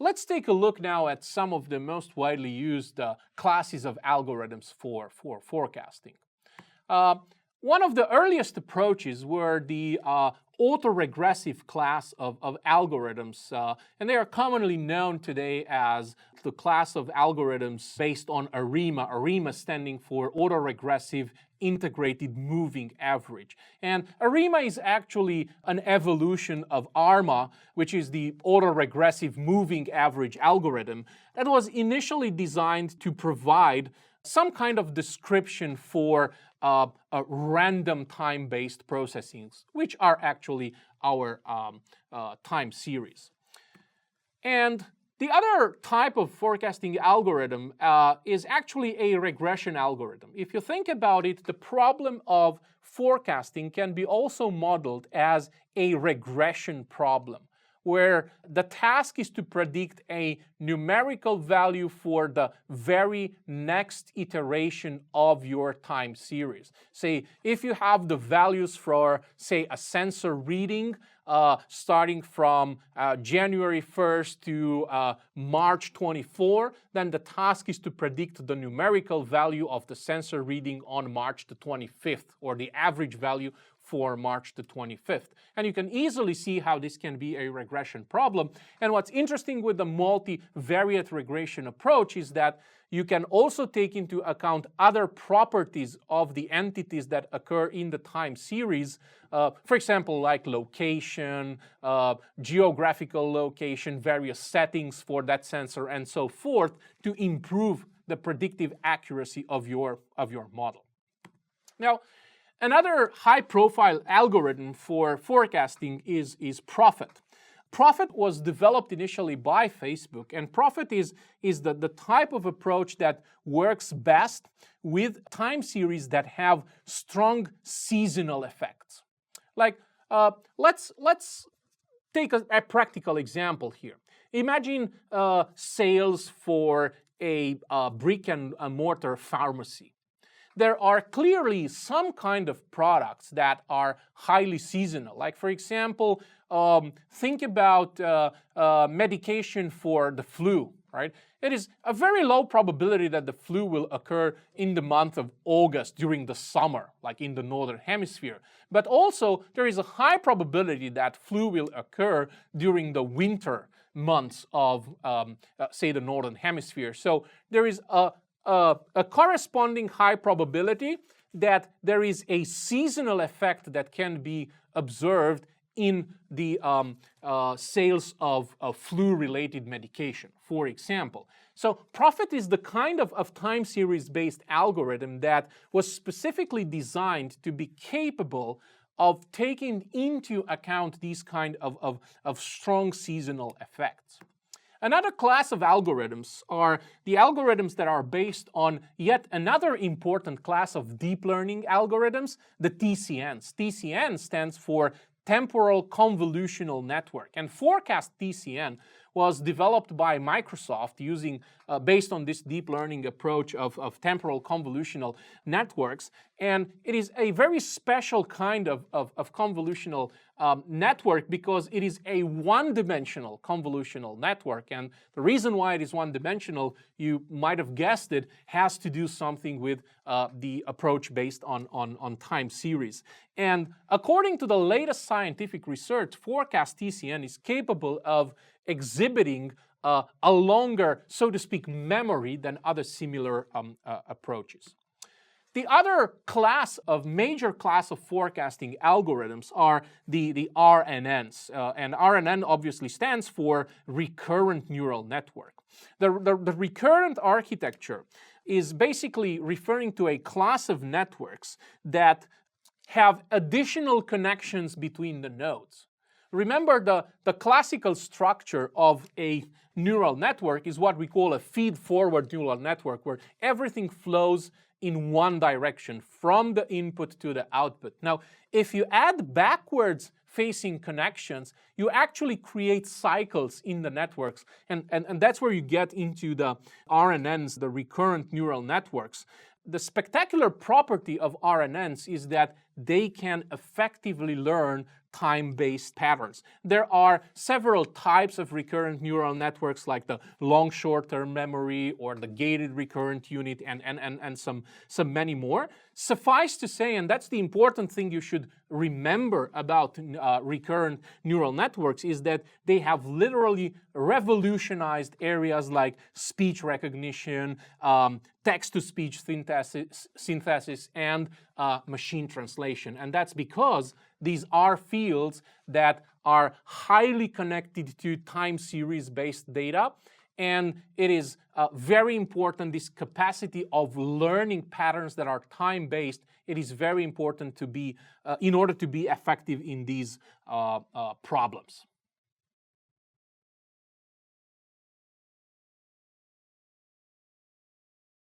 let's take a look now at some of the most widely used classes of algorithms for forecasting. One of the earliest approaches were the autoregressive class of algorithms, and they are commonly known today as the class of algorithms based on ARIMA, ARIMA standing for autoregressive integrated moving average. And ARIMA is actually an evolution of ARMA, which is the autoregressive moving average algorithm that was initially designed to provide some kind of description for random time-based processings, which are actually our time series. And the other type of forecasting algorithm is actually a regression algorithm. If you think about it, the problem of forecasting can be also modeled as a regression problem, where the task is to predict a numerical value for the very next iteration of your time series. Say, if you have the values for, say, a sensor reading starting from January 1st to March 24, then the task is to predict the numerical value of the sensor reading on March the 25th, or the average value for March the 25th. And you can easily see how this can be a regression problem. And what's interesting with the multivariate regression approach is that you can also take into account other properties of the entities that occur in the time series, for example, like location, geographical location, various settings for that sensor, and so forth, to improve the predictive accuracy of your model. Now, another high-profile algorithm for forecasting is Prophet. Prophet was developed initially by Facebook, and Prophet is the type of approach that works best with time series that have strong seasonal effects. Like, let's take a practical example here. Imagine sales for a brick and mortar pharmacy. There are clearly some kind of products that are highly seasonal. Like, for example, think about medication for the flu, right? It is a very low probability that the flu will occur in the month of August during the summer, like in the northern hemisphere. But also, there is a high probability that flu will occur during the winter months of, say, the northern hemisphere. So there is a corresponding high probability that there is a seasonal effect that can be observed in the sales of flu-related medication, for example. So Prophet is the kind of time series-based algorithm that was specifically designed to be capable of taking into account these kind of strong seasonal effects. Another class of algorithms are the algorithms that are based on yet another important class of deep learning algorithms, the TCNs. TCN stands for Temporal Convolutional Network, and Forecast TCN was developed by Microsoft using, based on this deep learning approach of temporal convolutional networks. And it is a very special kind of convolutional network because it is a one-dimensional convolutional network. And the reason why it is one-dimensional, you might have guessed it, has to do something with the approach based on time series. And according to the latest scientific research, Forecast TCN is capable of exhibiting a longer, so to speak, memory than other similar approaches. The other major class of forecasting algorithms are the RNNs. And RNN obviously stands for recurrent neural network. The recurrent architecture is basically referring to a class of networks that have additional connections between the nodes. Remember, the classical structure of a neural network is what we call a feed-forward neural network, where everything flows in one direction, from the input to the output. Now, if you add backwards facing connections, you actually create cycles in the networks, and that's where you get into the RNNs, the recurrent neural networks. The spectacular property of RNNs is that they can effectively learn time-based patterns. There are several types of recurrent neural networks, like the long short-term memory or the gated recurrent unit, and some many more. Suffice to say, and that's the important thing you should remember about recurrent neural networks, is that they have literally revolutionized areas like speech recognition, text-to-speech synthesis, and machine translation. And that's because these are fields that are highly connected to time series-based data. And it is very important, this capacity of learning patterns that are time-based, it is very important to be, in order to be effective in these problems.